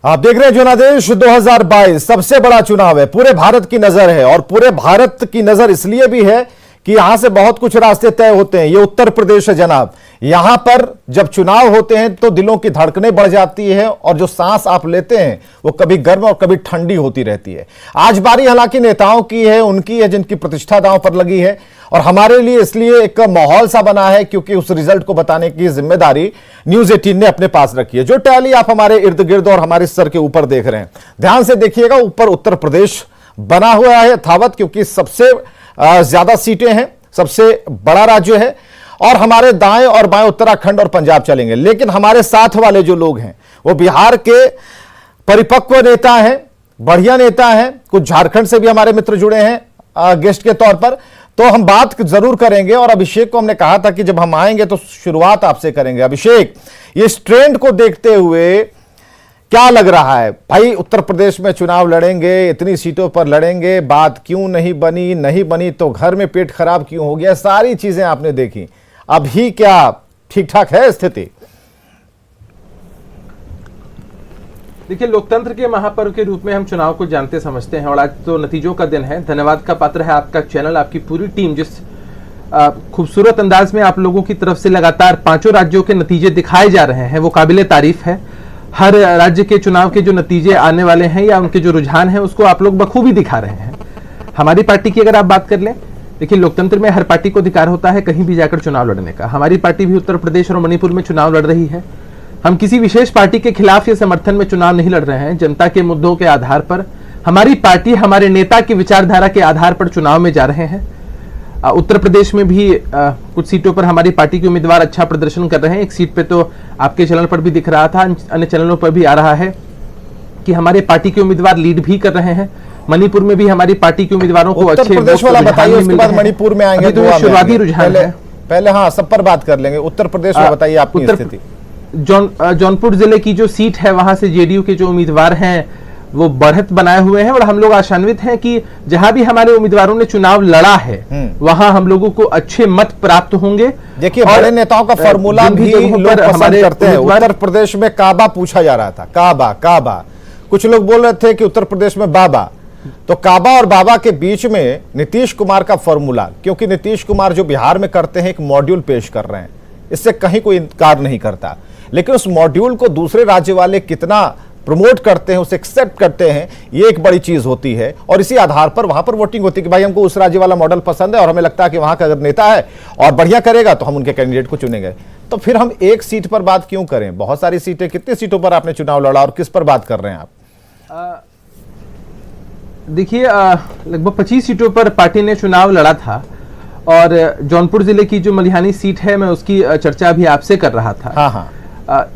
आप देख रहे हैं जनादेश 2022 सबसे बड़ा चुनाव है। पूरे भारत की नजर है और पूरे भारत की नजर इसलिए भी है कि यहां से बहुत कुछ रास्ते तय होते हैं। ये उत्तर प्रदेश है जनाब। यहां पर जब चुनाव होते हैं तो दिलों की धड़कनें बढ़ जाती है और जो सांस आप लेते हैं वो कभी गर्म और कभी ठंडी होती रहती है। आज बारी हालांकि नेताओं की है, उनकी है जिनकी प्रतिष्ठा दांव पर लगी है और हमारे लिए इसलिए एक माहौल सा बना है क्योंकि उस रिजल्ट को बताने की जिम्मेदारी न्यूज 18 ने अपने पास रखी है। जो टैली आप हमारे इर्द गिर्द और हमारे सर के ऊपर देख रहे हैं, ध्यान से देखिएगा। ऊपर उत्तर प्रदेश बना हुआ है यथावत क्योंकि सबसे ज्यादा सीटें हैं, सबसे बड़ा राज्य है और हमारे दाएं और बाएं उत्तराखंड और पंजाब चलेंगे। लेकिन हमारे साथ वाले जो लोग हैं वो बिहार के परिपक्व नेता हैं, बढ़िया नेता हैं। कुछ झारखंड से भी हमारे मित्र जुड़े हैं गेस्ट के तौर पर, तो हम बात जरूर करेंगे। और अभिषेक को हमने कहा था कि जब हम आएंगे तो शुरुआत आपसे करेंगे। अभिषेक, ये इस ट्रेंड को देखते हुए क्या लग रहा है भाई? उत्तर प्रदेश में चुनाव लड़ेंगे, इतनी सीटों पर लड़ेंगे, बात क्यों नहीं बनी? नहीं बनी तो घर में पेट खराब क्यों हो गया? सारी चीजें आपने देखी। अभी क्या ठीक ठाक है स्थिति? देखिए, लोकतंत्र के महापर्व के रूप में हम चुनाव को जानते समझते हैं और आज तो नतीजों का दिन है। धन्यवाद का पात्र है आपका चैनल, आपकी पूरी टीम, जिस खूबसूरत अंदाज में आप लोगों की तरफ से लगातार पांचों राज्यों के नतीजे दिखाए जा रहे हैं, वो काबिले तारीफ है। हर राज्य के चुनाव के जो नतीजे आने वाले हैं या उनके जो रुझान हैं उसको आप लोग बखूबी दिखा रहे हैं। हमारी पार्टी की अगर आप बात कर लें, देखिए लोकतंत्र में हर पार्टी को अधिकार होता है कहीं भी जाकर चुनाव लड़ने का। हमारी पार्टी भी उत्तर प्रदेश और मणिपुर में चुनाव लड़ रही है। हम किसी विशेष पार्टी के खिलाफ या समर्थन में चुनाव नहीं लड़ रहे हैं। जनता के मुद्दों के आधार पर हमारी पार्टी हमारे नेता की विचारधारा के आधार पर चुनाव में जा रहे हैं। उत्तर प्रदेश में भी कुछ सीटों पर हमारी पार्टी के उम्मीदवार अच्छा प्रदर्शन कर रहे हैं। एक सीट पे तो आपके चैनल पर भी दिख रहा था, अन्य चैनलों पर भी आ रहा है कि हमारे पार्टी के उम्मीदवार लीड भी कर रहे हैं। मणिपुर में भी हमारी पार्टी के उम्मीदवारों को अच्छे प्रदेश वाला बताइए, उसके बाद मणिपुर में आएंगे। तो शुरुआती रुझान है। पहले हाँ, सब पर बात कर लेंगे। उत्तर प्रदेश में बताइए आपकी स्थिति। जौनपुर जिले की जो सीट है वहां से जेडीयू के जो उम्मीदवार हैं वो बढ़त बनाए हुए हैं और हम लोग आशान्वित हैं कि जहां भी हमारे उम्मीदवारों ने चुनाव लड़ा है वहां हम लोगों को अच्छे मत प्राप्त होंगे। देखिए, बड़े नेताओं का फॉर्मूला भी लोग पसंद करते हैं। उत्तर प्रदेश में काबा पूछा जा रहा था, काबा काबा। कुछ लोग बोल रहे थे कि उत्तर प्रदेश में बाबा। तो काबा और बाबा के बीच में नीतीश कुमार का फॉर्मूला, क्योंकि नीतीश कुमार जो बिहार में करते हैं एक मॉड्यूल पेश कर रहे हैं, इससे कहीं कोई इनकार नहीं करता। लेकिन उस मॉड्यूल को दूसरे राज्य वाले कितना प्रमोट करते हैं, उसे एक्सेप्ट करते हैं, ये एक बड़ी चीज होती है। और इसी आधार पर वहां पर वोटिंग होती है कि भाई हमको उस राज्य वाला मॉडल पसंद है और हमें लगता है कि वहां का अगर नेता है और बढ़िया करेगा तो हम उनके कैंडिडेट को चुनेंगे। तो फिर हम एक सीट पर बात क्यों करें? बहुत सारी सीटें, कितनी सीटों पर आपने चुनाव लड़ा और किस पर बात कर रहे हैं आप? देखिए, लगभग 25 सीटों पर पार्टी ने चुनाव लड़ा था और जौनपुर जिले की जो मलिहानी सीट है मैं उसकी चर्चा अभी आपसे कर रहा था। हाँ हाँ,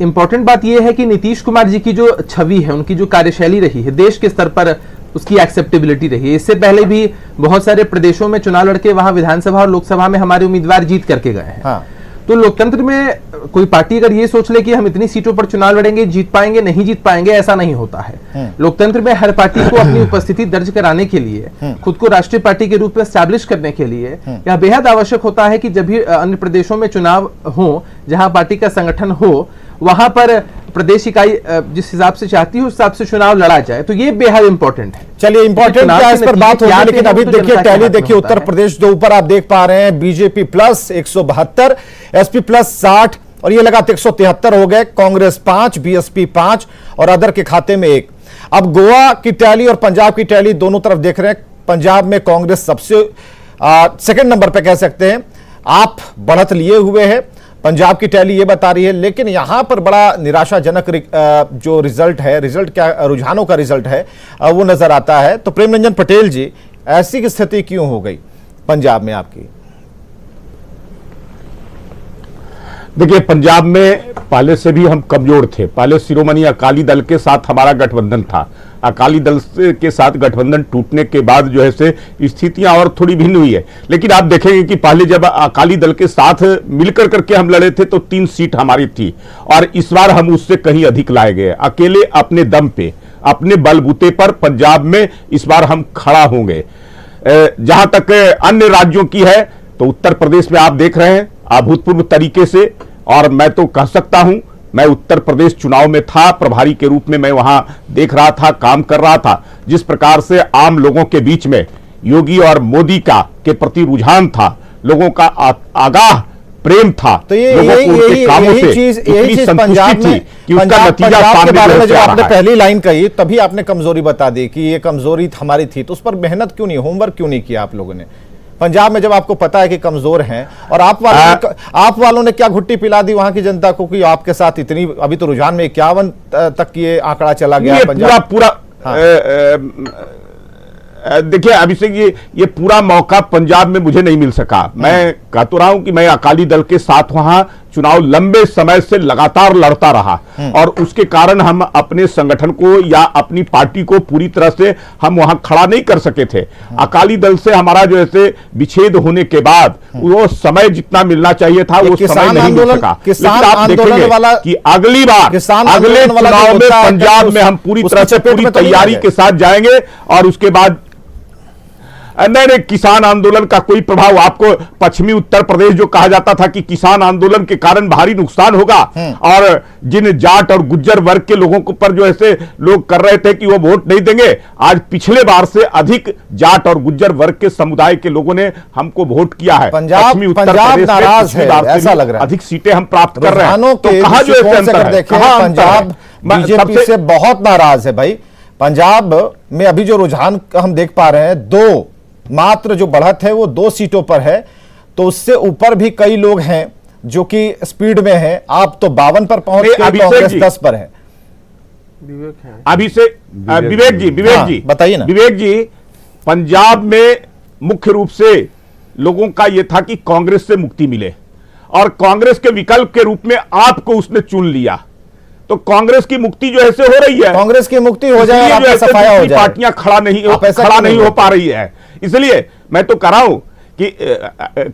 इंपॉर्टेंट बात यह है कि नीतीश कुमार जी की जो छवि है, उनकी जो कार्यशैली रही है, देश के स्तर पर उसकी एक्सेप्टेबिलिटी रही है। इससे पहले भी बहुत सारे प्रदेशों में चुनाव लड़के वहां विधानसभा और लोकसभा में हमारे उम्मीदवार जीत करके गए हैं। हाँ। तो लोकतंत्र में कोई पार्टी अगर ये सोच ले कि हम इतनी सीटों पर चुनाव लड़ेंगे, जीत पाएंगे, नहीं जीत पाएंगे, ऐसा नहीं होता है। लोकतंत्र में हर पार्टी को अपनी उपस्थिति दर्ज कराने के लिए, खुद को राष्ट्रीय पार्टी के रूप में एस्टैब्लिश करने के लिए यह बेहद आवश्यक होता है कि जब भी अन्य प्रदेशों में चुनाव हो, जहां पार्टी का संगठन हो, वहां पर प्रदेश इकाई जिस हिसाब से चाहती है उस हिसाब से चुनाव लड़ा जाए। तो ये बेहद इंपॉर्टेंट है। चलिए, इंपॉर्टेंट क्या इस पर बात होगी, लेकिन अभी देखिए टैली देखिए। उत्तर प्रदेश जो ऊपर आप देख पा रहे हैं, बीजेपी प्लस 172, एसपी प्लस 60 और ये लगा 173 हो गए। कांग्रेस 5, बीएसपी 5 और अदर के खाते में 1। अब गोवा की टैली और पंजाब की टैली दोनों तरफ देख रहे हैं। पंजाब में कांग्रेस सबसे सेकंड नंबर पे कह सकते हैं, आप बढ़त लिए हुए हैं। पंजाब की टैली ये बता रही है, लेकिन यहां पर बड़ा निराशाजनक जो रिजल्ट है, रिजल्ट क्या रुझानों का रिजल्ट है वो नजर आता है। तो प्रेम रंजन पटेल जी, ऐसी स्थिति क्यों हो गई पंजाब में आपकी? देखिए, पंजाब में पहले से भी हम कमजोर थे। पहले शिरोमणि अकाली दल के साथ हमारा गठबंधन था। अकाली दल के साथ गठबंधन टूटने के बाद जो है से स्थितियां और थोड़ी भिन्न हुई है। लेकिन आप देखेंगे कि पहले जब अकाली दल के साथ मिलकर करके हम लड़े थे तो 3 सीट हमारी थी और इस बार हम उससे कहीं अधिक लाए गए। अकेले अपने दम पे, अपने बलबूते पर पंजाब में इस बार हम खड़ा होंगे। जहां तक अन्य राज्यों की है तो उत्तर प्रदेश में आप देख रहे हैं अभूतपूर्व तरीके से, और मैं तो कह सकता हूं मैं उत्तर प्रदेश चुनाव में था, प्रभारी के रूप में मैं वहां देख रहा था, काम कर रहा था। जिस प्रकार से आम लोगों के बीच में योगी और मोदी का के प्रति रुझान था, लोगों का आगाह प्रेम था, तो ये लोगों को उनके कामों से यही चीज पंजाब संतुष्टि में, थी कि उसका नतीजा पंजाब के बारे में जो आपने सामने पहली लाइन कही, तभी आपने कमजोरी बता दी कि ये कमजोरी हमारी थी, तो उस पर मेहनत क्यों नहीं, होमवर्क क्यों नहीं किया आप लोगों ने? पंजाब में जब आपको पता है कि कमजोर हैं, और आप वालों ने क्या घुट्टी पिला दी वहां की जनता को कि आपके साथ इतनी, अभी तो रुझान में 51 तक ये आंकड़ा चला गया पंजाब। पूरा देखिए अभिषेक जी, ये पूरा मौका पंजाब में मुझे नहीं मिल सका। मैं कह तो रहा हूं कि मैं अकाली दल के साथ वहां चुनाव लंबे समय से लगातार लड़ता रहा, और उसके कारण हम अपने संगठन को या अपनी पार्टी को पूरी तरह से हम वहां खड़ा नहीं कर सके थे। अकाली दल से हमारा जो ऐसे विच्छेद होने के बाद वो समय जितना मिलना चाहिए था वो समय नहीं मिल सका। किसान आप आंदोलन वाला कि अगली बार अगले चुनाव में पंजाब में हम पूरी तरह से पूरी तैयारी के साथ जाएंगे, और उसके बाद नहीं, किसान आंदोलन का कोई प्रभाव आपको, पश्चिमी उत्तर प्रदेश जो कहा जाता था कि किसान आंदोलन के कारण भारी नुकसान होगा, और जिन जाट और गुज्जर वर्ग के लोगों को पर जो ऐसे लोग कर रहे थे कि वो वोट नहीं देंगे, आज पिछले बार से अधिक जाट और गुज्जर वर्ग के समुदाय के लोगों ने हमको वोट किया है। पश्चिमी उत्तर प्रदेश नाराज है, ऐसा लग रहा है, अधिक सीटें हम प्राप्त कर रहे हैं। तो कहां जो पंजाब बीजेपी से बहुत नाराज है भाई। पंजाब में अभी जो रुझान हम देख पा रहे हैं, दो मात्र जो बढ़त है वो 2 सीटों पर है, तो उससे ऊपर भी कई लोग हैं जो कि स्पीड में हैं। आप तो 52 पर पहुंच गए, कांग्रेस 10 पर है। विवेक जी बताइए ना। विवेक जी, पंजाब में मुख्य रूप से लोगों का यह था कि कांग्रेस से मुक्ति मिले, और कांग्रेस के विकल्प के रूप में आपको उसने चुन लिया। तो कांग्रेस की मुक्ति जो ऐसे हो रही है, कांग्रेस की मुक्ति हो जाए, आपका सफाया हो जाए, पार्टियां खड़ा नहीं हो पा रही है। इसलिए मैं तो कह रहा हूं कि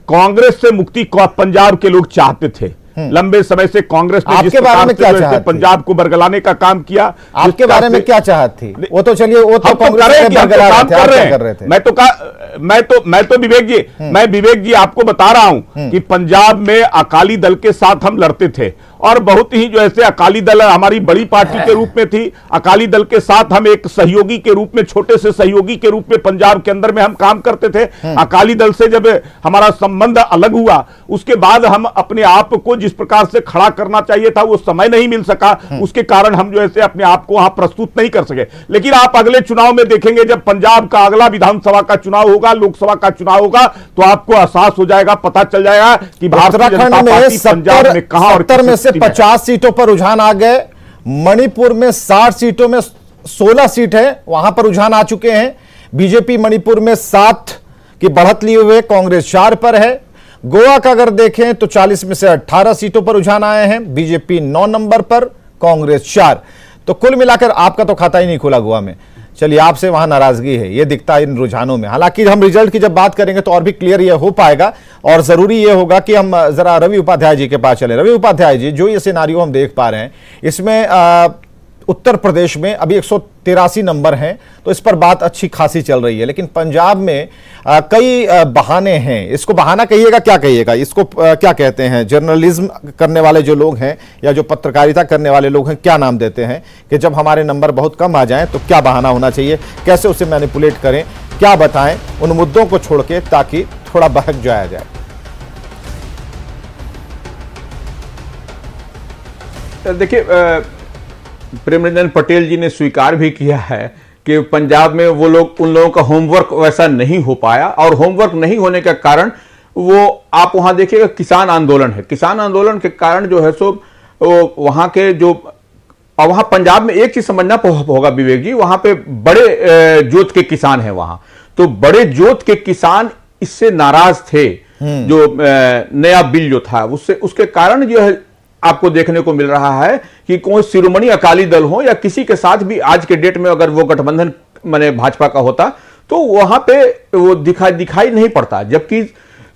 कांग्रेस से मुक्ति पंजाब के लोग चाहते थे। लंबे समय से कांग्रेस ने जिस प्रकार से पंजाब को बरगलाने का काम किया, आपके बारे में क्या चाहत थी? वो तो चलिए, वो तो कांग्रेस के बरगला रहे थे। मैं तो विवेक जी आपको बता रहा हूं कि पंजाब में अकाली दल के साथ हम लड़ते थे, और बहुत ही जो ऐसे अकाली दल हमारी बड़ी पार्टी के रूप में थी। अकाली दल के साथ हम एक सहयोगी के रूप में, छोटे से सहयोगी के रूप में पंजाब के अंदर में हम काम करते थे। अकाली दल से जब हमारा संबंध अलग हुआ, उसके बाद हम अपने आप को जिस प्रकार से खड़ा करना चाहिए था वो समय नहीं मिल सका, उसके कारण हम जो ऐसे अपने आप को वहां प्रस्तुत नहीं कर सके। लेकिन आप अगले चुनाव में देखेंगे, जब पंजाब का अगला विधानसभा का चुनाव होगा, लोकसभा का चुनाव होगा, तो आपको एहसास हो जाएगा, पता चल जाएगा कि भारतीय जनता पार्टी पंजाब में कहां और 70 में से 50 सीटों पर रुझान आ गए। मणिपुर में 60 सीटों में 16 सीट है, वहां पर रुझान आ चुके हैं। बीजेपी मणिपुर में 7 की बढ़त लिए हुए, कांग्रेस 4 पर है। गोवा का अगर देखें तो 40 में से 18 सीटों पर रुझान आए हैं, बीजेपी 9 नंबर पर, कांग्रेस 4। तो कुल मिलाकर आपका तो खाता ही नहीं खुला गोवा में। चलिए, आपसे वहां नाराजगी है, ये दिखता है इन रुझानों में। हालांकि हम रिजल्ट की जब बात करेंगे तो और भी क्लियर ये हो पाएगा, और जरूरी ये होगा कि हम जरा रवि उपाध्याय जी के पास चले। रवि उपाध्याय जी, जो ये सिनारियो हम देख पा रहे हैं, इसमें उत्तर प्रदेश में अभी 183 नंबर हैं, तो इस पर बात अच्छी खासी चल रही है। लेकिन पंजाब में कई बहाने हैं। इसको बहाना कहिएगा, क्या कहिएगा इसको, क्या कहते हैं? जर्नलिज्म करने वाले जो लोग हैं या जो पत्रकारिता करने वाले लोग हैं, क्या नाम देते हैं कि जब हमारे नंबर बहुत कम आ जाएं तो क्या बहाना होना चाहिए, कैसे उसे मैनिपुलेट करें, क्या बताएं उन मुद्दों को छोड़ के, ताकि थोड़ा बहक जाया जाए। देखिए, प्रेमरंजन पटेल जी ने स्वीकार भी किया है कि पंजाब में वो लोग, उन लोगों का होमवर्क वैसा नहीं हो पाया, और होमवर्क नहीं होने का कारण वो आप वहां देखिएगा किसान आंदोलन है। किसान आंदोलन के कारण जो है सो वहां के जो, और वहां पंजाब में एक चीज समझना होगा विवेक जी, वहां पे बड़े जोत के किसान हैं वहां, तो बड़े जोत के किसान इससे नाराज थे। जो नया बिल जो था उससे, उसके कारण जो है आपको देखने को मिल रहा है कि कोई शिरोमणि अकाली दल हो या किसी के साथ भी आज के डेट में अगर वो गठबंधन माने भाजपा का होता तो वहां पे वो दिखाई नहीं पड़ता। जबकि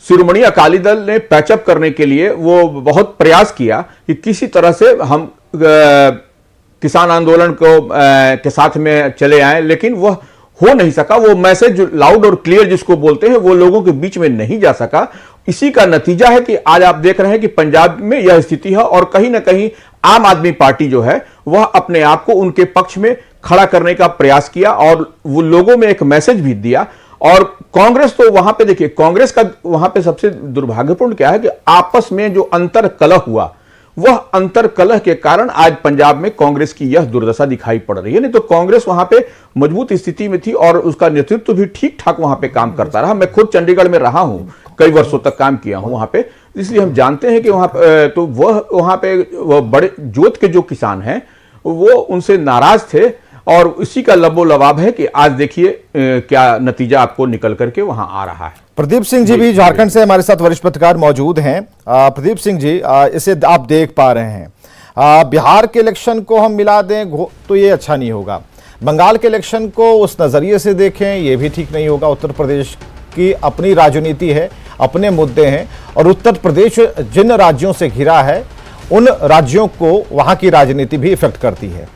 शिरोमणि अकाली दल ने पैचअप करने के लिए वो बहुत प्रयास किया कि किसी तरह से हम किसान आंदोलन को के साथ में चले आए, लेकिन वह हो नहीं सका। वो मैसेज लाउड और क्लियर जिसको बोलते हैं वो लोगों के बीच में नहीं जा सका। इसी का नतीजा है कि आज आप देख रहे हैं कि पंजाब में यह स्थिति है, और कहीं ना कहीं आम आदमी पार्टी जो है वह अपने आप को उनके पक्ष में खड़ा करने का प्रयास किया और वो लोगों में एक मैसेज भी दिया। और कांग्रेस तो वहां पे देखिए, कांग्रेस का वहां पे सबसे दुर्भाग्यपूर्ण क्या है कि आपस में जो अंतर कलह हुआ, वह अंतर कलह के कारण आज पंजाब में कांग्रेस की यह दुर्दशा दिखाई पड़ रही है। नहीं तो कांग्रेस वहां पे मजबूत स्थिति में थी और उसका नेतृत्व भी ठीक ठाक वहां पे काम करता रहा। मैं खुद चंडीगढ़ में रहा हूं, कई वर्षों तक काम किया हूं वहां पे, इसलिए हम जानते हैं कि वहां तो वह वहां पे वह बड़े जोत के जो किसान हैं वो उनसे नाराज थे और इसी का लबो लबाब है कि आज देखिए क्या नतीजा आपको निकल करके वहां आ रहा है। प्रदीप सिंह जी भी झारखंड से हमारे साथ वरिष्ठ पत्रकार मौजूद हैं। प्रदीप सिंह जी, इसे आप देख पा रहे हैं, बिहार के इलेक्शन को हम मिला दें तो ये अच्छा नहीं होगा, बंगाल के इलेक्शन को उस नजरिए से देखें ये भी ठीक नहीं होगा। उत्तर प्रदेश की अपनी राजनीति है, अपने मुद्दे हैं और उत्तर प्रदेश जिन राज्यों से घिरा है उन राज्यों को वहां की राजनीति भी इफेक्ट करती है।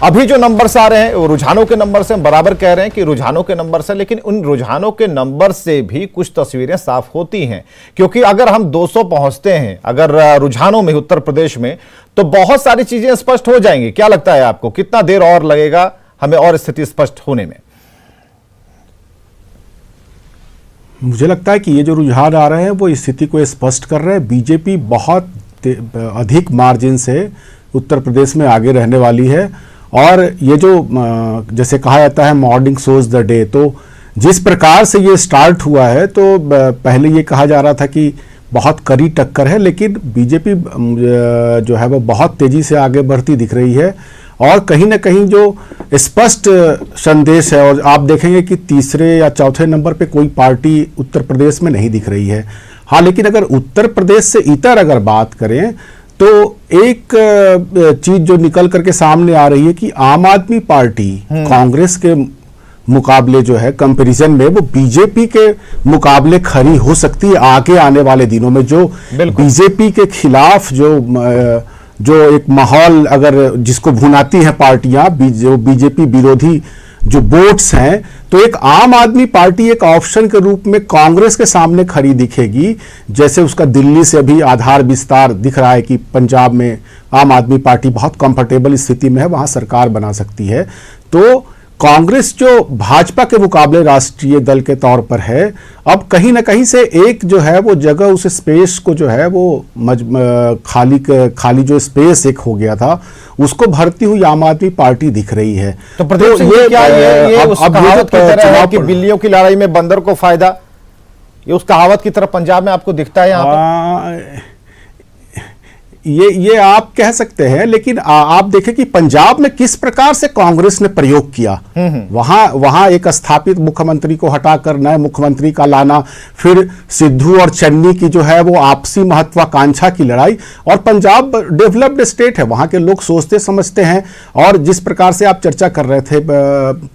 अभी जो नंबर्स आ रहे हैं वो रुझानों के नंबर से, हम बराबर कह रहे हैं कि रुझानों के नंबर से, लेकिन उन रुझानों के नंबर से भी कुछ तस्वीरें साफ होती हैं। क्योंकि अगर हम 200 पहुंचते हैं अगर रुझानों में उत्तर प्रदेश में, तो बहुत सारी चीजें स्पष्ट हो जाएंगी। क्या लगता है आपको, कितना देर और लगेगा हमें और स्थिति स्पष्ट होने में? मुझे लगता है कि ये जो रुझान आ रहे हैं वो स्थिति को स्पष्ट कर रहे हैं। बीजेपी बहुत अधिक मार्जिन से उत्तर प्रदेश में आगे रहने वाली है और ये जो जैसे कहा जाता है मॉर्निंग शोज द डे, तो जिस प्रकार से ये स्टार्ट हुआ है तो पहले ये कहा जा रहा था कि बहुत कड़ी टक्कर है, लेकिन बीजेपी जो है वो बहुत तेजी से आगे बढ़ती दिख रही है और कहीं ना कहीं जो स्पष्ट संदेश है, और आप देखेंगे कि तीसरे या चौथे नंबर पे कोई पार्टी उत्तर प्रदेश में नहीं दिख रही है। हाँ, लेकिन अगर उत्तर प्रदेश से इतर अगर बात करें तो एक चीज जो निकल करके सामने आ रही है कि आम आदमी पार्टी कांग्रेस के मुकाबले जो है कंपैरिजन में वो बीजेपी के मुकाबले खड़ी हो सकती है आगे आने वाले दिनों में। जो बीजेपी के खिलाफ जो एक माहौल अगर जिसको भुनाती हैं पार्टियां, जो बीजेपी विरोधी जो वोट्स हैं, तो एक आम आदमी पार्टी एक ऑप्शन के रूप में कांग्रेस के सामने खड़ी दिखेगी। जैसे उसका दिल्ली से अभी आधार विस्तार दिख रहा है कि पंजाब में आम आदमी पार्टी बहुत कंफर्टेबल स्थिति में है, वहां सरकार बना सकती है। तो कांग्रेस जो भाजपा के मुकाबले राष्ट्रीय दल के तौर पर है, अब कहीं ना कहीं से एक जो है वो जगह, उस स्पेस को जो है वो खाली जो स्पेस एक हो गया था उसको भरती हुई आम आदमी पार्टी दिख रही है। तो प्रदीप सिंह जी, क्या ये उस कहावत की तरह है कि बिल्लियों की लड़ाई में बंदर को फायदा, ये उस कहावत की तरह पंजाब में आपको दिखता है यहाँ पर? ये आप कह सकते हैं, लेकिन आप देखें कि पंजाब में किस प्रकार से कांग्रेस ने प्रयोग किया। वहां एक स्थापित मुख्यमंत्री को हटाकर नए मुख्यमंत्री का लाना, फिर सिद्धू और चन्नी की जो है वो आपसी महत्वाकांक्षा की लड़ाई। और पंजाब डेवलप्ड स्टेट है, वहां के लोग सोचते समझते हैं। और जिस प्रकार से आप चर्चा कर रहे थे,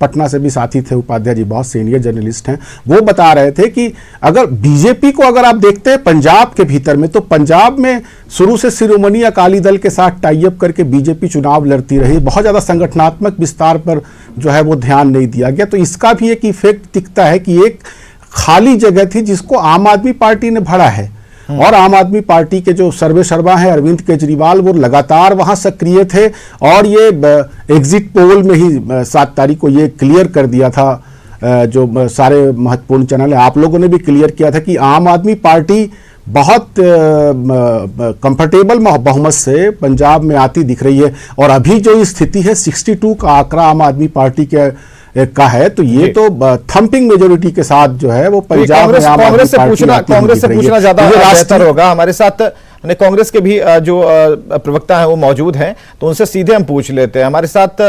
पटना से भी साथी थे उपाध्याय जी, बहुत सीनियर जर्नलिस्ट हैं, वो बता रहे थे कि अगर बीजेपी को अगर आप देखते हैं पंजाब के भीतर में, तो पंजाब में शुरू से शिरोमणि अकाली दल के साथ टाई अप करके बीजेपी चुनाव लड़ती रही। बहुत ज्यादा संगठनात्मक विस्तार पर जो है वो ध्यान नहीं दिया गया। तो इसका भी एक इफेक्ट दिखता है कि एक खाली जगह थी जिसको आम आदमी पार्टी ने भरा है। और आम आदमी पार्टी के जो सर्वे सर्वा है अरविंद केजरीवाल, वो लगातार वहां सक्रिय थे और ये एग्जिट पोल में ही 7 तारीख को ये क्लियर कर दिया था, जो सारे महत्वपूर्ण चैनल है, आप लोगों ने भी क्लियर किया था कि आम आदमी पार्टी बहुत कंफर्टेबल बहुमत से पंजाब में आती दिख रही है। और अभी जो स्थिति है 62 का आंकड़ा आम आदमी पार्टी का है, तो ये तो थंपिंग मेजोरिटी के साथ जो है वो पंजाब में कांग्रेस से पूछना ज्यादा बेहतर होगा। हमारे साथ कांग्रेस के भी जो प्रवक्ता हैं वो मौजूद हैं, तो उनसे सीधे हम पूछ लेते हैं। हमारे साथ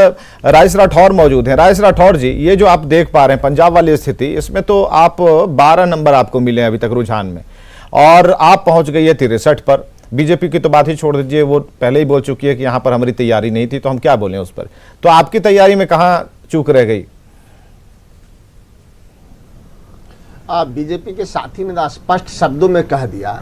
राजेश राठौर मौजूद हैं। राजेश राठौर जी, ये जो आप देख पा रहे हैं पंजाब वाली स्थिति, इसमें तो आप 12 नंबर आपको मिले हैं अभी तक रुझान में और आप पहुंच गई है 63 पर। बीजेपी की तो बात ही छोड़ दीजिए, वो पहले ही बोल चुकी है कि यहां पर हमारी तैयारी नहीं थी, तो हम क्या बोलें उस पर। तो आपकी तैयारी में कहां चूक रह गई? बीजेपी के साथी ने स्पष्ट शब्दों में कह दिया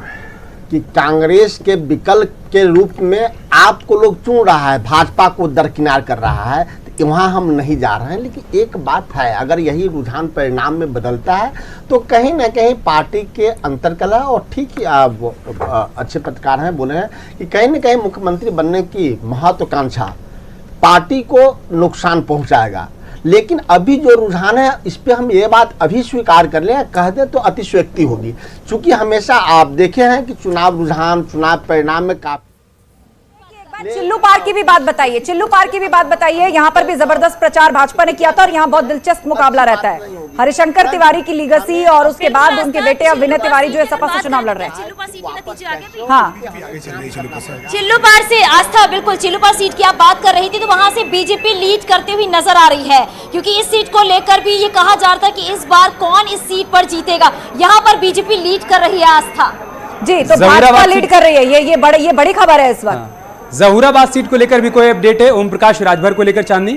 कि कांग्रेस के विकल्प के रूप में आपको लोग चुन रहा है, भाजपा को दरकिनार कर रहा है, तो वहाँ हम नहीं जा रहे हैं। लेकिन एक बात है, अगर यही रुझान परिणाम में बदलता है तो कहीं ना कहीं पार्टी के अंतर्कलह, और ठीक ही आप अच्छे पत्रकार हैं बोले हैं कि कहीं ना कहीं मुख्यमंत्री बनने की महत्वाकांक्षा पार्टी को नुकसान पहुंचाएगा। लेकिन अभी जो रुझान है इस पे हम ये बात अभी स्वीकार कर लें, कह दे तो अतिशयोक्ति होगी, क्योंकि हमेशा आप देखे हैं कि चुनाव रुझान, चुनाव परिणाम में काफी। चिल्लू पार की भी बात बताइए, चिल्लू पार की भी बात बताइए। यहाँ पर भी जबरदस्त प्रचार भाजपा ने किया था और यहाँ बहुत दिलचस्प मुकाबला रहता है। हरिशंकर तिवारी की लीगेसी और उसके बाद उनके बेटे अब विनय तिवारी जो है सपा से चुनाव लड़ रहे हैं। हाँ, चिल्लू पार से आस्था, बिल्कुल चिल्लू पार सीट की आप बात कर रही थी, तो वहां से बीजेपी लीड करते हुए नजर आ रही है, क्योंकि इस सीट को लेकर भी ये कहा जा रहा था कि इस बार कौन इस सीट पर जीतेगा। यहाँ पर बीजेपी लीड कर रही है आस्था जी, तो भाजपा लीड कर रही है, ये बड़ी खबर है इस वक्त। जहूराबाद सीट को लेकर भी कोई अपडेट है? ओम प्रकाश राजभर को लेकर चांदनी?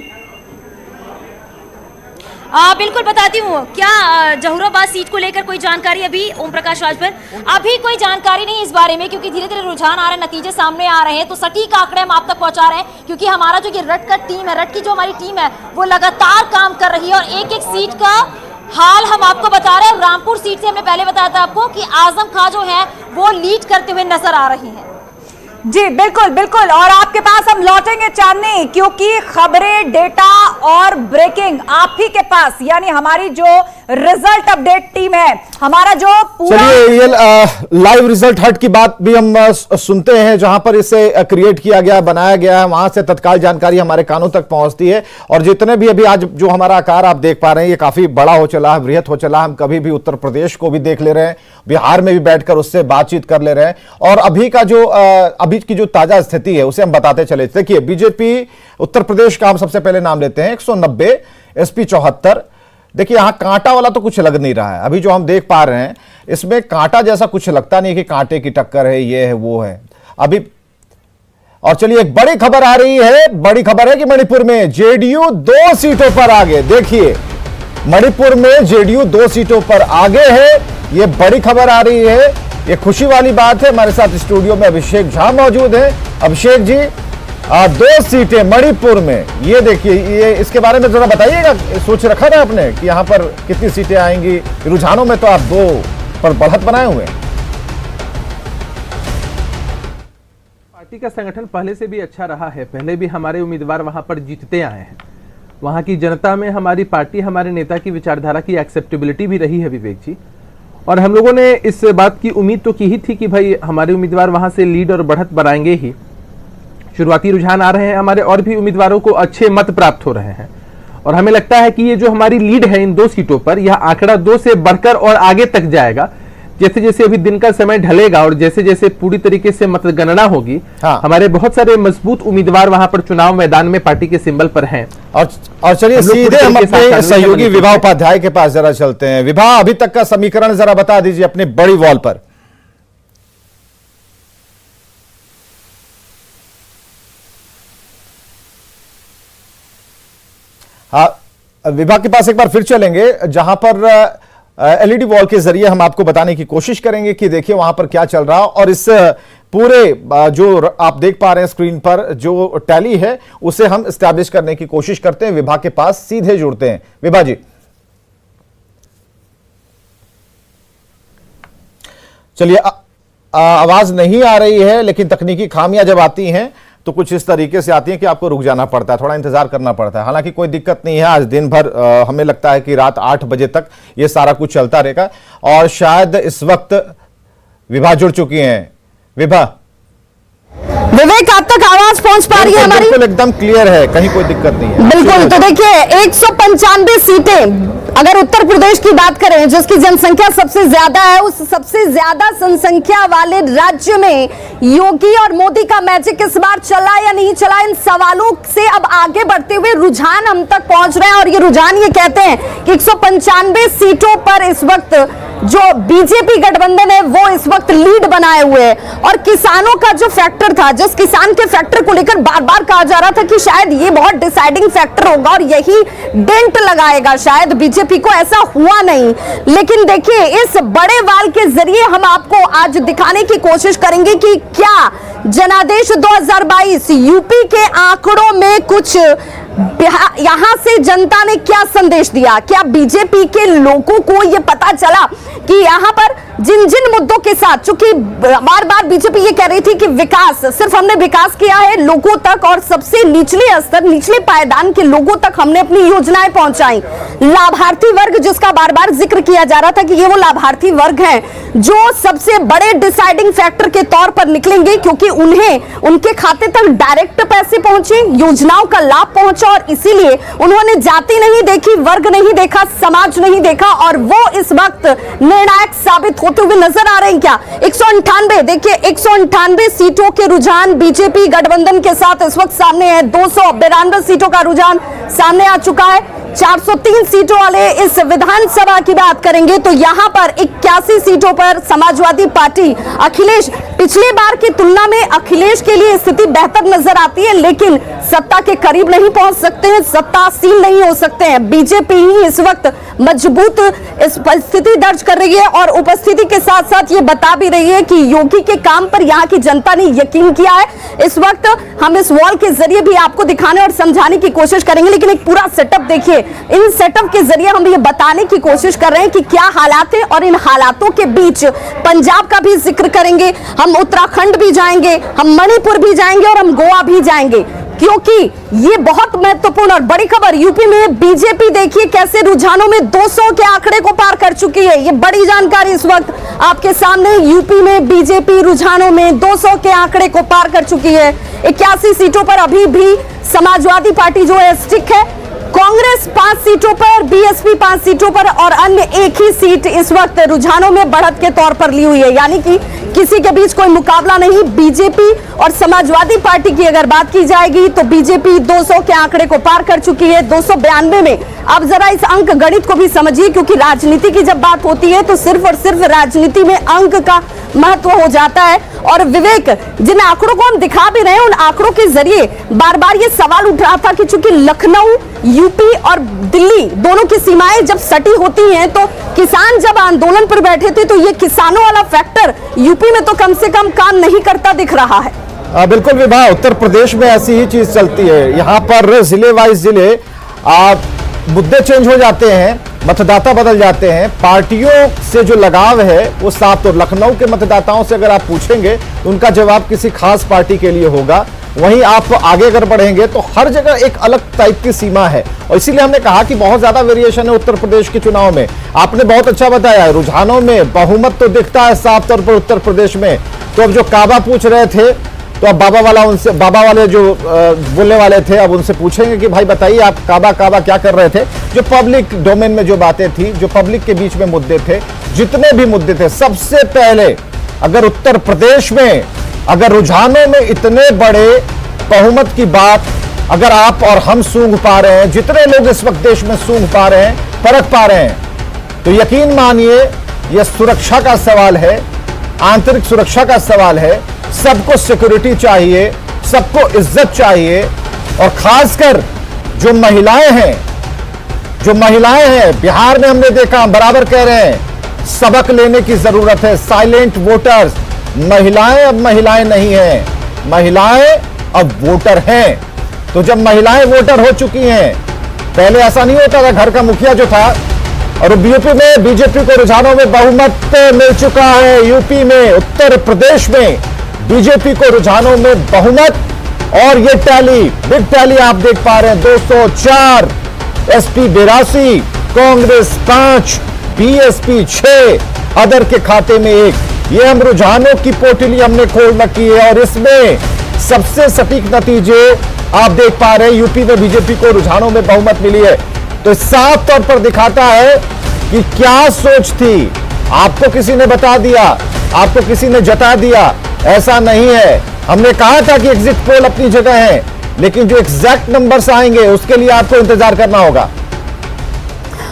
बिल्कुल बताती हूँ। क्या जहूराबाद सीट को लेकर कोई जानकारी अभी ओम प्रकाश राजभर? अभी कोई जानकारी नहीं इस बारे में, क्योंकि धीरे धीरे रुझान आ रहे हैं, नतीजे सामने आ रहे हैं, तो सटीक आंकड़े हम आप तक पहुंचा रहे हैं, क्योंकि हमारा जो ये रट का टीम है, रट की जो हमारी टीम है वो लगातार काम कर रही है और एक एक सीट का हाल हम आपको बता रहे हैं। रामपुर सीट से हमने पहले बताया था आपको कि आजम खां जो है वो लीड करते हुए नजर आ रही है। जी बिल्कुल बिल्कुल, और आपके पास हम लौटेंगे चांदनी, क्योंकि खबरें, डेटा और ब्रेकिंग आप ही के पास, यानी हमारी जो रिजल्ट अपडेट टीम है, हमारा जो पूरा। चलिए ये लाइव रिजल्ट हट की बात भी हम सुनते हैं, जहां पर इसे क्रिएट किया गया, बनाया गया है, वहां से तत्काल जानकारी हमारे कानों तक पहुंचती है। और जितने भी अभी आज जो हमारा आकार आप देख पा रहे हैं, ये काफी बड़ा हो चला है, बृहत हो चला। हम कभी भी उत्तर प्रदेश को भी देख ले रहे हैं, बिहार में भी बैठकर उससे बातचीत कर ले रहे हैं, और अभी का जो अभी की जो ताजा स्थिति है उसे हम बताते चले। देखिए, बीजेपी उत्तर प्रदेश का हम सबसे पहले नाम लेते हैं, 190, एसपी 74। देखिए, यहां कांटा वाला तो कुछ लग नहीं रहा है, अभी जो हम देख पा रहे हैं इसमें कांटा जैसा कुछ लगता नहीं कि कांटे की टक्कर है, ये है वो है अभी। और चलिए, एक बड़ी खबर आ रही है, बड़ी खबर है कि मणिपुर में जेडीयू 2 सीटों पर आगे। देखिए, मणिपुर में जेडीयू 2 सीटों पर आगे है, ये बड़ी खबर आ रही है, ये खुशी वाली बात है। हमारे साथ स्टूडियो में अभिषेक झा मौजूद है। अभिषेक जी, 2 सीटें मणिपुर में, ये देखिए, ये इसके बारे में जरा बताइएगा, सोच रखा था आपने कि यहां पर कितनी सीटें आएंगी? रुझानों में तो आप 2 पर बढ़त बनाए हुए हैं। पार्टी का संगठन पहले से भी अच्छा रहा है, पहले भी हमारे उम्मीदवार वहां पर जीतते आए हैं। वहां की जनता में हमारी पार्टी, हमारे नेता की विचारधारा की एक्सेप्टेबिलिटी भी रही है विवेक जी, और हम लोगों ने इस बात की उम्मीद तो की ही थी कि भाई हमारे उम्मीदवार वहां से लीड और बढ़त बनाएंगे ही। शुरुआती रुझान आ रहे हैं, हमारे और भी उम्मीदवारों को अच्छे मत प्राप्त हो रहे हैं, और हमें लगता है कि ये जो हमारी लीड है इन 2 सीटों पर, यह आंकड़ा 2 से बढ़कर और आगे तक जाएगा। जैसे जैसे अभी दिन का समय ढलेगा और जैसे जैसे पूरी तरीके से मतगणना होगी, हाँ। हमारे बहुत सारे मजबूत उम्मीदवार वहां पर चुनाव मैदान में पार्टी के सिंबल पर हैं। और चलिए सीधे हम अपने सहयोगी विभा उपाध्याय के पास जरा चलते हैं। विभा, अभी तक का समीकरण जरा बता दीजिए अपने बड़ी वॉल पर। हाँ, विभा के पास एक बार फिर चलेंगे, जहां पर एलईडी वॉल के जरिए हम आपको बताने की कोशिश करेंगे कि देखिए वहां पर क्या चल रहा है, और इस पूरे जो आप देख पा रहे हैं स्क्रीन पर जो टैली है उसे हम एस्टैब्लिश करने की कोशिश करते हैं। विभा के पास सीधे जुड़ते हैं। विभा जी, चलिए, आवाज नहीं आ रही है, लेकिन तकनीकी खामियां जब आती हैं तो कुछ इस तरीके से आती है कि आपको रुक जाना पड़ता है, थोड़ा इंतजार करना पड़ता है। हालांकि कोई दिक्कत नहीं है, आज दिन भर हमें लगता है कि रात 8 बजे तक ये सारा कुछ चलता रहेगा। और शायद इस वक्त विभा जुड़ चुकी हैं। विभा, विवेक, आप तक आवाज पहुंच पा रही है हमारी? बिल्कुल एकदम क्लियर है, कहीं कोई दिक्कत नहीं है। बिल्कुल, तो देखिए 195 सीटें अगर उत्तर प्रदेश की बात करें, जिसकी जनसंख्या सबसे ज्यादा है, उस सबसे ज्यादा जनसंख्या वाले राज्य में योगी और मोदी का मैजिक इस बार चला या नहीं चला, इन सवालों से अब आगे बढ़ते हुए रुझान हम तक पहुंच रहे हैं। और ये रुझान ये कहते हैं कि 195 सीटों पर इस वक्त जो बीजेपी गठबंधन है वो इस वक्त लीड बनाए हुए है। और किसानों का जो फैक्टर था, जिस किसान के फैक्टर को लेकर बार बार कहा जा रहा था कि शायद ये बहुत डिसाइडिंग फैक्टर होगा और यही डेंट लगाएगा शायद बीजेपी को, ऐसा हुआ नहीं। लेकिन देखिए, इस बड़े वाल के जरिए हम आपको आज दिखाने की कोशिश करेंगे कि क्या जनादेश 2022 यूपी के आंकड़ों में कुछ यहां से जनता ने क्या संदेश दिया। क्या बीजेपी के लोगों को यह पता चला कि यहां पर जिन जिन मुद्दों के साथ, चूंकि बार बार बीजेपी ये कह रही थी कि विकास, सिर्फ हमने विकास किया है लोगों तक और सबसे निचले स्तर, निचले पायदान के लोगों तक हमने अपनी योजनाएं पहुंचाई। लाभार्थी वर्ग जिसका बार बार जिक्र किया जा रहा था कि ये वो लाभार्थी वर्ग हैं जो सबसे बड़े डिसाइडिंग फैक्टर के तौर पर निकलेंगे, क्योंकि उन्हें उनके खाते तक डायरेक्ट पैसे पहुंचे, योजनाओं का लाभ पहुंचा और इसीलिए उन्होंने जाति नहीं देखी, वर्ग नहीं देखा, समाज नहीं देखा और वो इस वक्त निर्णायक साबित होते हुए नजर आ रहे हैं। क्या 198, देखिए 198 सीटों के रुझान बीजेपी गठबंधन के साथ इस वक्त सामने है। 292 सीटों का रुझान सामने आ चुका है। 403 सीटों वाले इस विधानसभा की बात करेंगे तो यहां पर 81 सीटों पर समाजवादी पार्टी, अखिलेश, पिछले बार की तुलना में अखिलेश के लिए स्थिति बेहतर नजर आती है, लेकिन सत्ता के करीब नहीं पहुंच सकते हैं, सत्तासीन नहीं हो सकते हैं। बीजेपी ही इस वक्त मजबूत स्थिति दर्ज कर रही है और उपस्थिति के साथ साथ ये बता भी रही है कि योगी के काम पर यहां की जनता ने यकीन किया है। इस वक्त हम इस वॉल के जरिए भी आपको दिखाने और समझाने की कोशिश करेंगे, लेकिन एक पूरा सेटअप देखिए। इन सेटअप के जरिए हम ये बताने की कोशिश कर रहे हैं कि क्या हालात है और इन हालातों के बीच पंजाब का भी जिक्र करेंगे, हम उत्तराखंड भी जाएंगे, हम मणिपुर भी जाएंगे और हम गोवा भी जाएंगे, क्योंकि ये बहुत महत्वपूर्ण और बड़ी खबर। यूपी में बीजेपी देखिए कैसे रुझानों में 200 के आंकड़े को पार कर चुकी है। ये बड़ी जानकारी इस वक्त आपके सामने। यूपी में बीजेपी रुझानों में 200 के आंकड़े को पार कर चुकी है। 81 सीटों पर अभी भी समाजवादी पार्टी जो है स्टिक है। कांग्रेस 5 सीटों पर, बीएसपी 5 सीटों पर और अन्य एक ही सीट इस वक्त रुझानों में बढ़त के तौर पर ली हुई है, यानी कि किसी के बीच कोई मुकाबला नहीं। बीजेपी और समाजवादी पार्टी की अगर बात की जाएगी तो बीजेपी 200 के आंकड़े को पार कर चुकी है। 292 में अब जरा इस अंक गणित को भी समझिए, क्योंकि राजनीति की जब बात होती है तो सिर्फ और सिर्फ राजनीति में अंक का महत्व हो जाता है। और विवेक, जिन आंकड़ों को हम दिखा भी रहे हैं उन आंकड़ों के जरिए बार बार ये सवाल उठ रहा था कि चूंकि लखनऊ, यूपी और दिल्ली दोनों की सीमाएं जब सटी होती हैं तो किसान जब आंदोलन पर बैठे थे तो ये किसानों वाला फैक्टर यूपी में तो कम से कम काम नहीं करता दिख रहा है। बिल्कुल विभा, उत्तर प्रदेश में ऐसी ही चीज चलती है। यहाँ पर जिले वाइज जिले मुद्दे चेंज हो जाते हैं, मतदाता बदल जाते हैं, पार्टियों से जो लगाव है वो साफ। तो लखनऊ के मतदाताओं से अगर आप पूछेंगे तो उनका जवाब किसी खास पार्टी के लिए होगा। वहीं आप आगे अगर बढ़ेंगे तो हर जगह एक अलग टाइप की सीमा है और इसीलिए हमने कहा कि बहुत ज्यादा वेरिएशन है उत्तर प्रदेश के चुनाव में। आपने बहुत अच्छा बताया, रुझानों में बहुमत तो दिखता है साफ तौर पर उत्तर प्रदेश में। तो अब जो काबा पूछ रहे थे तो अब बाबा वाले जो बोलने वाले थे, अब उनसे पूछेंगे कि भाई बताइए आप काबा क्या कर रहे थे। जो पब्लिक डोमेन में जो बातें थी, जो पब्लिक के बीच में मुद्दे थे, जितने भी मुद्दे थे, सबसे पहले अगर उत्तर प्रदेश में अगर रुझानों में इतने बड़े बहुमत की बात अगर आप और हम सूंघ पा रहे हैं, जितने लोग इस वक्त देश में सूंघ पा रहे हैं, परख पा रहे हैं, तो यकीन मानिए यह सुरक्षा का सवाल है, आंतरिक सुरक्षा का सवाल है। सबको सिक्योरिटी चाहिए, सबको इज्जत चाहिए और खासकर जो महिलाएं हैं बिहार में हमने देखा, हम बराबर कह रहे हैं सबक लेने की जरूरत है। साइलेंट वोटर्स, महिलाएं अब महिलाएं नहीं हैं, महिलाएं अब वोटर हैं। तो जब महिलाएं वोटर हो चुकी हैं, पहले ऐसा नहीं होता था, घर का मुखिया जो था, और यूपी में बीजेपी को रुझानों में बहुमत मिल चुका है। यूपी में, उत्तर प्रदेश में बीजेपी को रुझानों में बहुमत और ये टैली, बिग टैली आप देख पा रहे हैं, 204, एसपी 82, कांग्रेस 5, बीएसपी 6, अदर के खाते में 1। ये हम रुझानों की पोटली हमने खोल रखी है और इसमें सबसे सटीक नतीजे आप देख पा रहे हैं। यूपी में बीजेपी को रुझानों में बहुमत मिली है, तो साफ तौर पर दिखाता है कि क्या सोच थी। आपको किसी ने बता दिया, आपको किसी ने जता दिया, ऐसा नहीं है। हमने कहा था कि एग्जिट पोल अपनी जगह है, लेकिन जो एग्जैक्ट नंबर्स आएंगे उसके लिए आपको इंतजार करना होगा।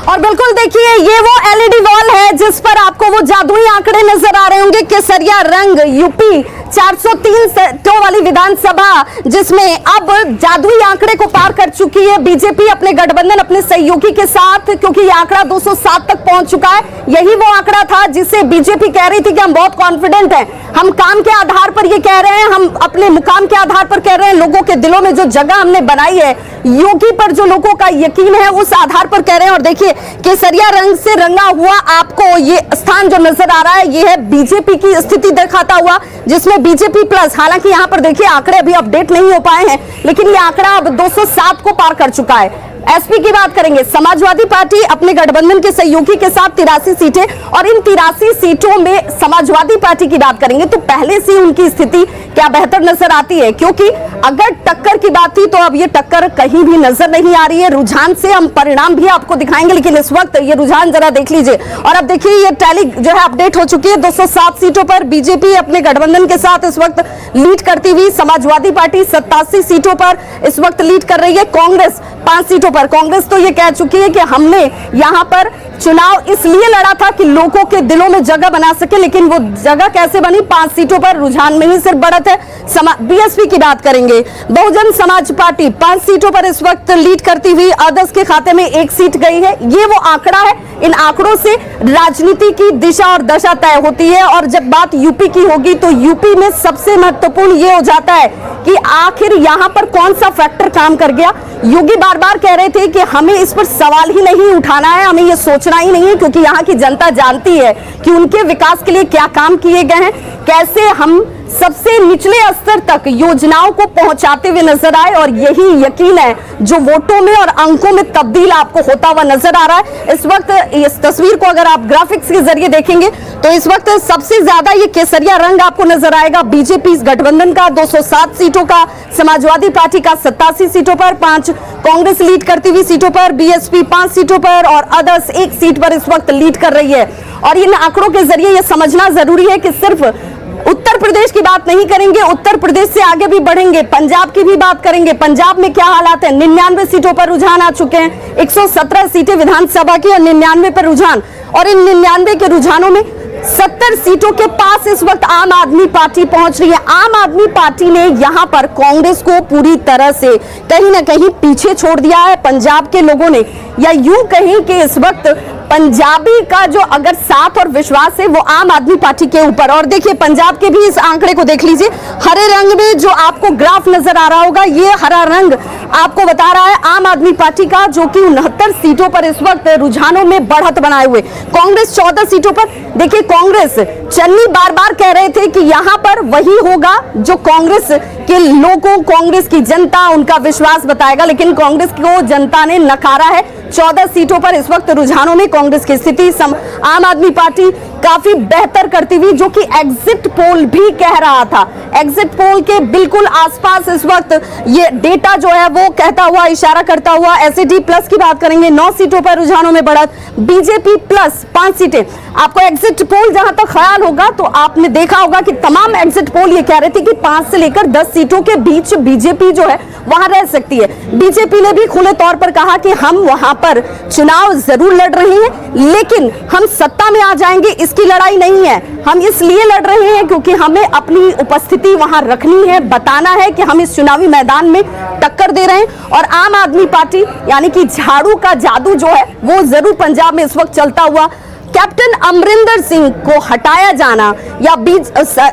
और बिल्कुल देखिए ये वो एलईडी वॉल है जिस पर आपको वो जादुई आंकड़े नजर आ रहे होंगे। केसरिया रंग यूपी 403 सीटों वाली विधानसभा जिसमें अब जादुई आंकड़े को पार कर चुकी है बीजेपी अपने गठबंधन अपने सहयोगी के साथ, क्योंकि ये आंकड़ा 207 तक पहुंच चुका है। यही वो आंकड़ा था जिसे बीजेपी कह रही थी कि हम बहुत कॉन्फिडेंट हैं, हम काम के आधार पर ये कह रहे हैं, हम अपने मुकाम के आधार पर कह रहे हैं, लोगों के दिलों में जो जगह हमने बनाई है, योगी पर जो लोगों का यकीन है उस आधार पर कह रहे हैं। और देखिए केसरिया रंग से रंगा हुआ आपको ये स्थान जो नजर आ रहा है ये है बीजेपी की स्थिति दिखाता हुआ, जिसमें बीजेपी प्लस, हालांकि यहां पर देखिए आंकड़े अभी अपडेट नहीं हो पाए हैं लेकिन ये आंकड़ा अब 207 को पार कर चुका है। एसपी की बात करेंगे, समाजवादी पार्टी अपने गठबंधन के सहयोगी के साथ 83 सीटें, और इन 83 सीटों में समाजवादी पार्टी की बात करेंगे तो पहले से उनकी स्थिति क्या बेहतर नजर आती है, क्योंकि अगर टक्कर की बात थी तो अब ये टक्कर कहीं भी नजर नहीं आ रही है। रुझान से हम परिणाम भी आपको दिखाएंगे, लेकिन इस वक्त ये रुझान जरा देख लीजिए। और अब देखिए ये टैली जो है अपडेट हो चुकी है, 207 सीटों पर बीजेपी अपने गठबंधन के साथ इस वक्त लीड करती हुई, समाजवादी पार्टी 87 सीटों पर इस वक्त लीड कर रही है, कांग्रेस 5 सीटों पर। कांग्रेस तो ये कह चुकी है कि हमने यहां पर चुनाव इसलिए लड़ा था कि लोगों के दिलों में जगह बना सके, लेकिन वो जगह कैसे बनी, 5 सीटों पर रुझान में ही सिर्फ बढ़त है। बीएसपी की बात करेंगे, बहुजन समाज पार्टी 5 सीटों पर इस वक्त लीड करती हुई, अदर्स के खाते में 1 सीट गई है। ये वो आंकड़ा है, इन आंकड़ों से राजनीति की दिशा और दशा तय होती है। और जब बात यूपी की होगी तो यूपी में सबसे महत्वपूर्ण ये हो जाता है कि आखिर यहां पर कौन सा फैक्टर काम कर गया। योगी बार बार कह रहे थे कि हमें इस पर सवाल ही नहीं उठाना है, हमें ये सोचना ही नहीं है, क्योंकि यहाँ की जनता जानती है कि उनके विकास के लिए क्या काम किए गए हैं, कैसे हम सबसे निचले स्तर तक योजनाओं को पहुंचाते हुए नजर आए। और यही यकीन है जो वोटों में और अंकों में तब्दील आपको होता हुआ नजर आ रहा है। इस वक्त इस तस्वीर को अगर आप ग्राफिक्स के जरिए देखेंगे तो इस वक्त सबसे ज्यादा ये केसरिया रंग आपको नजर आएगा बीजेपी गठबंधन का 207 सीटों का, समाजवादी पार्टी का 87 सीटों पर, 5 कांग्रेस लीड करती हुई सीटों पर, बीएसपी 5 सीटों पर और अदर्स 1 सीट पर इस वक्त लीड कर रही है। और इन आंकड़ों के जरिए यह समझना जरूरी है कि सिर्फ उत्तर प्रदेश की बात नहीं करेंगे, उत्तर प्रदेश से आगे भी बढ़ेंगे, पंजाब की भी बात करेंगे। पंजाब में क्या हालात है, 99 सीटों पर रुझान आ चुके हैं, 117 सीटें विधानसभा की और 99 पर रुझान, और इन 99 के रुझानों में 70 सीटों के पास इस वक्त आम आदमी पार्टी पहुंच रही है। आम आदमी पार्टी ने यहां पर कांग्रेस को पूरी तरह से कहीं ना कहीं पीछे छोड़ दिया है पंजाब के लोगों ने, या यूं कहीं कि इस वक्त पंजाबी का जो अगर साथ और विश्वास है वो आम आदमी पार्टी के ऊपर। और देखिए पंजाब के भी इस आंकड़े को देख लीजिए, हरे रंग में जो आपको ग्राफ नजर आ रहा होगा, ये हरा रंग आपको बता रहा है आम आदमी पार्टी का, जो कि 69 सीटों पर इस वक्त रुझानों में बढ़त बनाए हुए। कांग्रेस 14 सीटों पर, देखिए कांग्रेस, चन्नी बार बार कह रहे थे कि यहां पर वही होगा जो कांग्रेस के लोगों, कांग्रेस की जनता उनका विश्वास बताएगा, लेकिन कांग्रेस को जनता ने नकारा है। 14 सीटों पर इस वक्त रुझानों में कांग्रेस की स्थिति, आम आदमी पार्टी काफी बेहतर करती हुई, जो कि एग्जिट पोल भी कह रहा था। एग्जिट पोल के बिल्कुल आसपास इस वक्त ये डेटा जो है वो कहता हुआ, इशारा करता हुआ। एसईडी प्लस की बात करेंगे, 9 सीटों पर रुझानों में बढ़त, बीजेपी प्लस 5 सीटें। आपको एग्जिट पोल जहां तक ख्याल होगा तो आपने देखा होगा कि तमाम एग्जिट पोल ये कह रहे थे कि 5 से लेकर 10 सीटों के बीच बीजेपी जो है वहां रह सकती है। बीजेपी ने भी खुले तौर पर कहा कि हम वहां पर चुनाव जरूर लड़ रहे हैं, लेकिन हम सत्ता में आ जाएंगे इसकी लड़ाई नहीं है, हम इसलिए लड़ रहे हैं क्योंकि हमें अपनी उपस्थिति वहां रखनी है, बताना है कि हम इस चुनावी मैदान में टक्कर दे रहे हैं। और आम आदमी पार्टी यानी कि झाड़ू का जादू जो है वो जरूर पंजाब में इस वक्त चलता हुआ, कैप्टन अमरिंदर सिंह को हटाया जाना या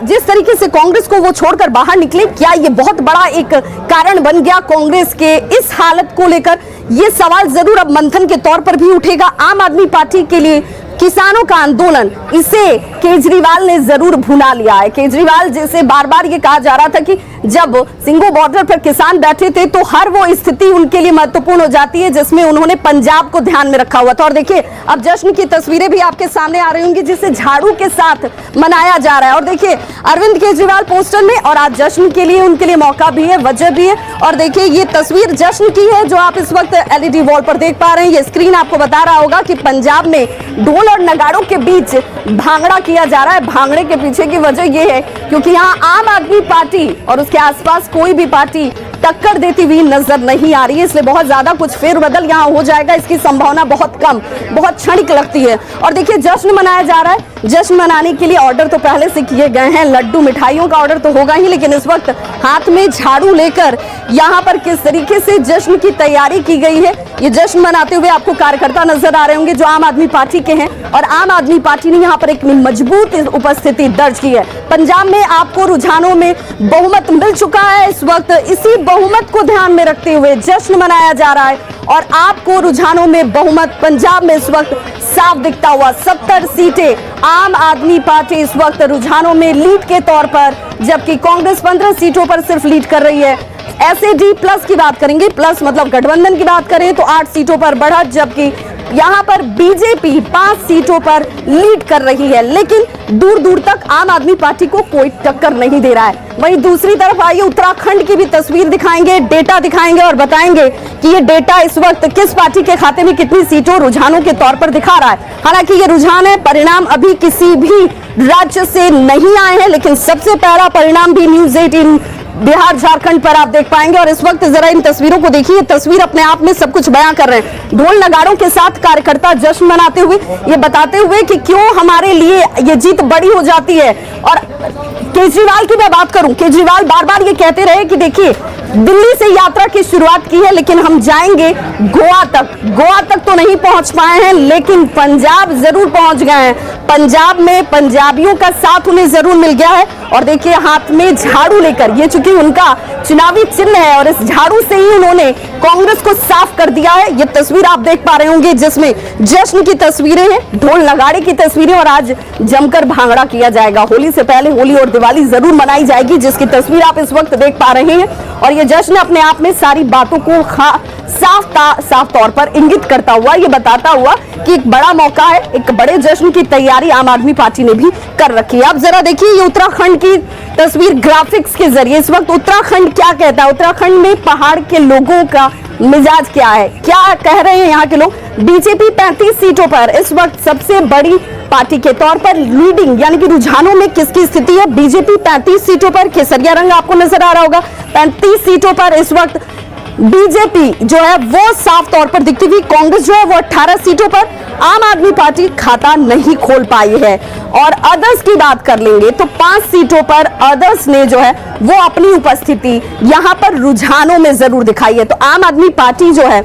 जिस तरीके से कांग्रेस को वो छोड़कर बाहर निकले, क्या ये बहुत बड़ा एक कारण बन गया कांग्रेस के इस हालत को लेकर? ये सवाल जरूर अब मंथन के तौर पर भी उठेगा। आम आदमी पार्टी के लिए किसानों का आंदोलन, इसे केजरीवाल ने जरूर भुना लिया है। केजरीवाल जैसे बार बार ये कहा जा रहा था कि जब सिंघू बॉर्डर पर किसान बैठे थे तो हर वो स्थिति उनके लिए महत्वपूर्ण हो जाती है जिसमें उन्होंने पंजाब को ध्यान में रखा हुआ था। और देखिए अब जश्न की तस्वीरें भी आपके सामने आ रही होंगी जिसे झाड़ू के साथ मनाया जा रहा है। और देखिए अरविंद केजरीवाल पोस्टर में, और आज जश्न के लिए उनके लिए मौका भी है, वजह भी है। और देखिए ये तस्वीर जश्न की है जो आप इस वक्त एलईडी वॉल पर देख पा रहे हैं। ये स्क्रीन आपको बता रहा होगा कि पंजाब में ढोल और नगाड़ों के बीच भांगड़ा किया जा रहा है। भांगड़े के पीछे की वजह यह है क्योंकि यहाँ आम आदमी पार्टी और उसके आसपास कोई भी पार्टी टक्कर देती हुई नजर नहीं आ रही है, इसलिए बहुत ज्यादा कुछ फेरबदल यहां हो जाएगा इसकी संभावना बहुत कम, बहुत क्षणिक लगती है। और देखिए जश्न मनाया जा रहा है, जश्न मनाने के लिए ऑर्डर तो पहले से किए गए हैं, लड्डू मिठाइयों का ऑर्डर तो होगा ही, लेकिन इस वक्त हाथ में झाड़ू लेकर यहां पर किस तरीके से जश्न की तैयारी की गई है, ये जश्न मनाते हुए आपको कार्यकर्ता नजर आ रहे होंगे जो आम आदमी पार्टी के हैं, और आम आदमी पार्टी ने यहां पर एक मजबूत उपस्थिति दर्ज की है। पंजाब में आपको रुझानों में बहुमत मिल चुका है, इस वक्त इसी बहुमत को ध्यान में रखते हुए जश्न मनाया जा रहा है और आपको रुझानों में बहुमत पंजाब में इस वक्त साफ दिखता हुआ 70 सीटें आम आदमी पार्टी इस वक्त रुझानों में लीड के तौर पर, जबकि कांग्रेस 15 सीटों पर सिर्फ लीड कर रही है। एसएडी प्लस की बात करेंगे, प्लस मतलब गठबंधन की बात करें तो 8 सीटों पर बढ़त, जबकि यहां पर बीजेपी 5 सीटों पर लीड कर रही है, लेकिन दूर दूर तक आम आदमी पार्टी को कोई टक्कर नहीं दे रहा है। वहीं दूसरी तरफ आइए उत्तराखंड की भी तस्वीर दिखाएंगे, डेटा दिखाएंगे और बताएंगे कि ये डेटा इस वक्त किस पार्टी के खाते में कितनी सीटों रुझानों के तौर पर दिखा रहा है। हालांकि ये रुझान है, परिणाम अभी किसी भी राज्य से नहीं आए हैं, लेकिन सबसे पहला परिणाम भी न्यूज़ 18 बिहार झारखंड पर आप देख पाएंगे। और इस वक्त जरा इन तस्वीरों को देखिए, तस्वीर अपने आप में सब कुछ बयां कर रहे हैं। ढोल नगाड़ों के साथ कार्यकर्ता जश्न मनाते हुए, ये बताते हुए कि क्यों हमारे लिए ये जीत बड़ी हो जाती है। और केजरीवाल की मैं बात करूं, केजरीवाल बार बार ये कहते रहे कि देखिए दिल्ली से यात्रा की शुरुआत की है, लेकिन हम जाएंगे गोवा तक। गोवा तक तो नहीं पहुंच पाए हैं, लेकिन पंजाब जरूर पहुंच गए हैं। पंजाब में पंजाबियों का साथ उन्हें जरूर मिल गया है। और देखिए हाथ में झाड़ू लेकर, ये चूंकि उनका चुनावी चिन्ह है और इस झाड़ू से ही उन्होंने कांग्रेस को साफ कर दिया है। ये तस्वीर आप देख पा रहे होंगे जिसमें जश्न की तस्वीरें हैं, ढोल नगाड़े की तस्वीरें, और आज जमकर भांगड़ा किया जाएगा। होली से पहले होली और दिवाली जरूर मनाई जाएगी, जिसकी तस्वीर आप इस वक्त देख पा रहे हैं। और ये जश्न अपने आप में सारी बातों को साफ तौर पर इंगित करता हुआ, ये बताता हुआ कि एक बड़ा मौका है, एक बड़े जश्न की तैयारी आम आदमी पार्टी ने भी कर रखी है। अब जरा देखिए ये उत्तराखंड की तस्वीर ग्राफिक्स के जरिए, इस वक्त उत्तराखंड क्या कहता है, उत्तराखंड में पहाड़ के लोगों का मिजाज क्या है, क्या कह रहे हैं यहाँ के लोग। बीजेपी 35 सीटों पर इस वक्त सबसे बड़ी पार्टी के तौर पर लीडिंग, यानी कि रुझानों में किसकी स्थिति है। बीजेपी 35 सीटों पर, केसरिया रंग आपको नजर आ रहा होगा, 35 सीटों पर इस वक्त बीजेपी जो है वो साफ तौर पर दिखती हुई, कांग्रेस जो है वो 18 सीटों पर, आम आदमी पार्टी खाता नहीं खोल पाई है। और अदर्स की बात कर लेंगे तो 5 सीटों पर अदर्स ने जो है वो अपनी उपस्थिति यहां पर रुझानों में जरूर दिखाई है। तो आम आदमी पार्टी जो है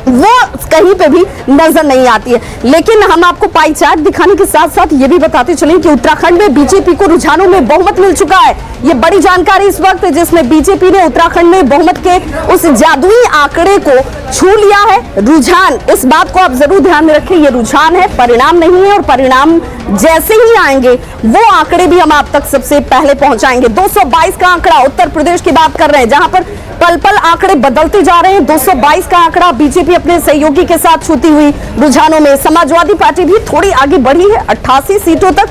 वो कहीं पे भी नजर नहीं आती है। लेकिन हम आपको पाई चार्ट दिखाने के साथ साथ ये भी बताते चलें कि उत्तराखंड में बीजेपी को रुझानों में बहुमत मिल चुका है। ये बड़ी जानकारी इस वक्त, जिसमें बीजेपी ने उत्तराखंड में बहुमत के उस जादुई आंकड़े को छू लिया है। रुझान, इस बात को आप जरूर ध्यान में रखें, ये रुझान है, परिणाम नहीं है। और परिणाम जैसे ही आएंगे वो आंकड़े भी हम आप तक सबसे पहले पहुंचाएंगे। 222 का आंकड़ा उत्तर प्रदेश की बात कर रहे हैं, जहां पर पल पल आंकड़े बदलते जा रहे हैं। 222 का आंकड़ा बीजेपी अपने सहयोगी के साथ छूती हुई रुझानों में। समाजवादी पार्टी भी थोड़ी आगे बढ़ी है 88 सीटों तक।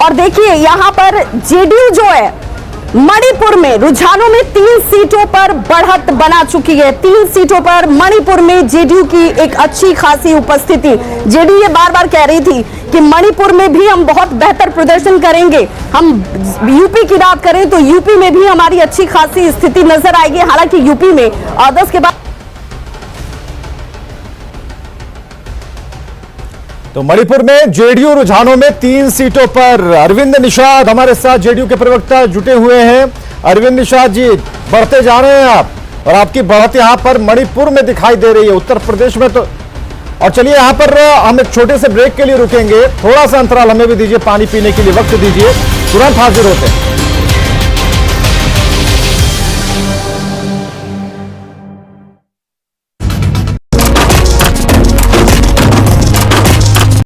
और देखिए यहां पर जेडीयू जो है मणिपुर में रुझानों में 3 सीटों पर बढ़त बना चुकी है। 3 सीटों पर मणिपुर में जेडीयू की एक अच्छी खासी उपस्थिति। जेडीयू ये बार बार कह रही थी कि मणिपुर में भी हम बहुत बेहतर प्रदर्शन करेंगे। हम यूपी की बात करें तो यूपी में भी हमारी अच्छी खासी स्थिति नजर आएगी। हालांकि यूपी में अदर्स के बाद तो मणिपुर में जेडीयू रुझानों में 3 सीटों पर। अरविंद निषाद हमारे साथ जेडीयू के प्रवक्ता जुटे हुए हैं। अरविंद निषाद जी, बढ़ते जा रहे हैं आप, और आपकी बढ़त यहां पर मणिपुर में दिखाई दे रही है, उत्तर प्रदेश में तो। और चलिए यहां पर हम एक छोटे से ब्रेक के लिए रुकेंगे, थोड़ा सा अंतराल हमें भी दीजिए, पानी पीने के लिए वक्त दीजिए, तुरंत हाजिर होते हैं।